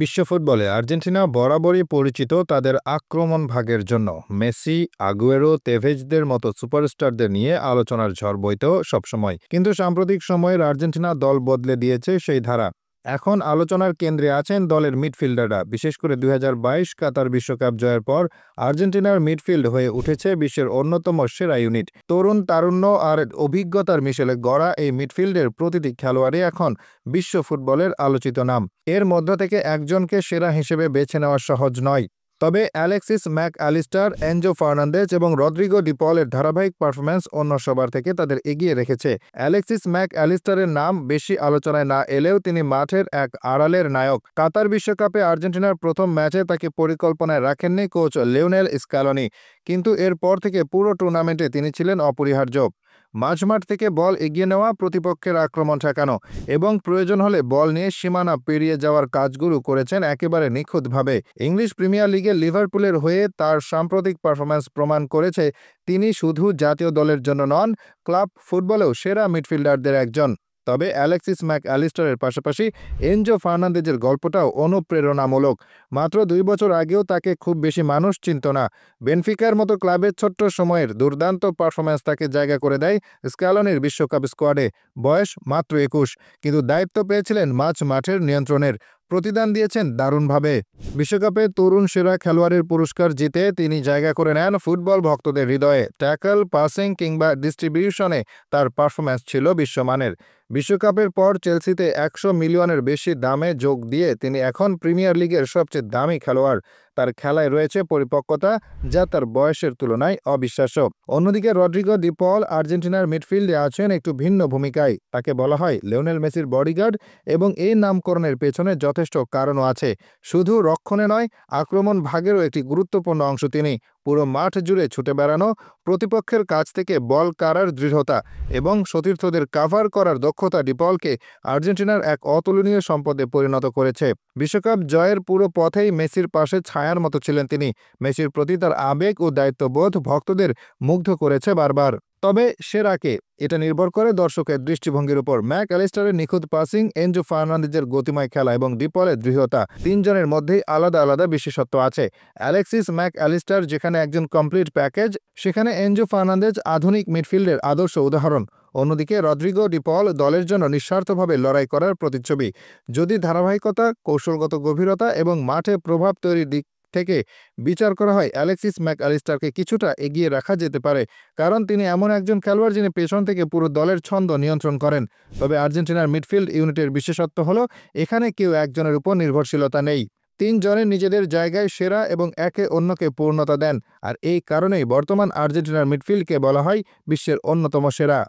বিশ্ব ফুটবলে আর্জেন্টিনা বরাবরই পরিচিত তাদের আক্রমণ ভাগের জন্য। মেসি, আগুয়েরো, তেভেজদের মতো সুপারস্টারদের নিয়ে আলোচনার ঝড় বইতো সবসময়। কিন্তু সাম্প্রতিক সময়ের আর্জেন্টিনা দল বদলে দিয়েছে সেই ধারা। এখন আলোচনার কেন্দ্রে আছেন দলের মিডফিল্ডাররা। বিশেষ করে ২০২২ কাতার বিশ্বকাপ জয়ের পর আর্জেন্টিনার মিডফিল্ড হয়ে উঠেছে বিশ্বের অন্যতম সেরা ইউনিট। তরুণ তারুণ্য আর অভিজ্ঞতার মিশেলে গড়া এই মিডফিল্ডের প্রতিটি খেলোয়াড়ই এখন বিশ্ব ফুটবলের আলোচিত নাম। এর মধ্য থেকে একজনকে সেরা হিসেবে বেছে নেওয়া সহজ নয়। তবে Alexis Mac Allister, Enzo Fernandez এবং রদ্রিগো ডি পলের ধারাবাহিক পারফরম্যান্স অন্য সবার থেকে তাদের এগিয়ে রেখেছে। অ্যালেক্সিস ম্যাক অ্যালিস্টারের নাম বেশি আলোচনায় না এলেও তিনি মাঠের এক আড়ালের নায়ক। কাতার বিশ্বকাপে আর্জেন্টিনার প্রথম ম্যাচে তাকে পরিকল্পনায় রাখেননি কোচ লিওনেল স্ক্যালোনি, কিন্তু এরপর থেকে পুরো টুর্নামেন্টে তিনি ছিলেন অপরিহার্য। মাঝমাঠ থেকে বল এগিয়ে নেওয়া, প্রতিপক্ষের আক্রমণ ঠেকানো এবং প্রয়োজন হলে বল নিয়ে সীমানা পেরিয়ে যাওয়ার কাজগুলো করেছেন একেবারে নিখুঁতভাবে। ইংলিশ প্রিমিয়ার লিগে লিভারপুলের হয়ে তার সাম্প্রতিক পারফরম্যান্স প্রমাণ করেছে তিনি শুধু জাতীয় দলের জন্য নন, ক্লাব ফুটবলেও সেরা মিডফিল্ডারদের একজন। তবে অ্যালেক্সিস ম্যাক অ্যালিস্টারের পাশাপাশি এনজো ফার্নান্দেজের গল্পটাও অনুপ্রেরণামূলক। মাত্র ২ বছর আগেও তাকে খুব বেশি মানুষ চিনত না। বেনফিকার মতো ক্লাবের ছোট্ট সময়ের দুর্দান্ত পারফরম্যান্স তাকে জায়গা করে দেয় স্ক্যালোনির বিশ্বকাপ স্কোয়াডে। বয়স মাত্র ২১, কিন্তু দায়িত্ব পেয়েছিলেন মাঠের নিয়ন্ত্রণের। প্রতিদান দিয়েছেন দারুণভাবে। বিশ্বকাপে তরুণ সেরা খেলোয়াড়ের পুরস্কার জিতে তিনি জায়গা করে নেন ফুটবল ভক্তদের হৃদয়ে। ট্যাকল, পাসিং কিংবা ডিস্ট্রিবিউশনে তার পারফরম্যান্স ছিল বিশ্বমানের। বিশ্বকাপের পর চেলসিতে ১০০ মিলিয়নের বেশি দামে যোগ দিয়ে তিনি এখন প্রিমিয়ার লিগের সবচেয়ে দামি খেলোয়াড়। তার খেলায় রয়েছে পরিপক্কতা যা তার বয়সের তুলনায় অবিশ্বাস্য। অন্যদিকে রদ্রিগো ডি পল আর্জেন্টিনার মিডফিল্ডে আছেন একটু ভিন্ন ভূমিকায়। তাকে বলা হয় লিওনেল মেসির বডিগার্ড এবং এই নামকরণের পেছনে যথেষ্ট কারণও আছে। শুধু রক্ষণে নয়, আক্রমণ ভাগেরও একটি গুরুত্বপূর্ণ অংশ তিনি। পুরো মাঠ জুড়ে ছুটে বেড়ানো, প্রতিপক্ষের কাছ থেকে বল কাড়ার দৃঢ়তা এবং সতীর্থদের কাভার করার দক্ষতা ডিপলকে আর্জেন্টিনার এক অতুলনীয় সম্পদে পরিণত করেছে। বিশ্বকাপ জয়ের পুরো পথেই মেসির পাশে ছায়ার মতো ছিলেন তিনি। মেসির প্রতি তার আবেগ ও দায়িত্ববোধ ভক্তদের মুগ্ধ করেছে বারবার। তবে সেরাকে, এটা নির্ভর করে দর্শকের দৃষ্টিভঙ্গির উপর। ম্যাক অ্যালিস্টারের নিখুঁত পাসিং, এনজো ফার্নান্দেজের গতিময় খেলা এবং ডিপলের দৃঢ়তা, তিনজনের মধ্যেই আলাদা আলাদা বিশেষত্ব আছে। অ্যালেক্সিস ম্যাক অ্যালিস্টার যেখানে একজন কমপ্লিট প্যাকেজ, সেখানে এনজো ফার্নান্দেজ আধুনিক মিডফিল্ডের আদর্শ উদাহরণ। অন্যদিকে রদ্রিগো ডি পল দলের জন্য নিঃস্বার্থভাবে লড়াই করার প্রতিচ্ছবি। যদি ধারাবাহিকতা, কৌশলগত গভীরতা এবং মাঠে প্রভাব তৈরির দিক থেকে বিচার করা হয়, অ্যালেক্সিস ম্যাক অ্যালিস্টারকে কিছুটা এগিয়ে রাখা যেতে পারে, কারণ তিনি এমন একজন খেলোয়াড় যিনি পেছন থেকে পুরো দলের ছন্দ নিয়ন্ত্রণ করেন। তবে আর্জেন্টিনার মিডফিল্ড ইউনিটের বিশেষত্ব হলো এখানে কেউ একজনের উপর নির্ভরশীলতা নেই। তিনজনের নিজেদের জায়গায় সেরা এবং একে অন্যকে পূর্ণতা দেন। আর এই কারণেই বর্তমান আর্জেন্টিনার মিডফিল্ডকে বলা হয় বিশ্বের অন্যতম সেরা।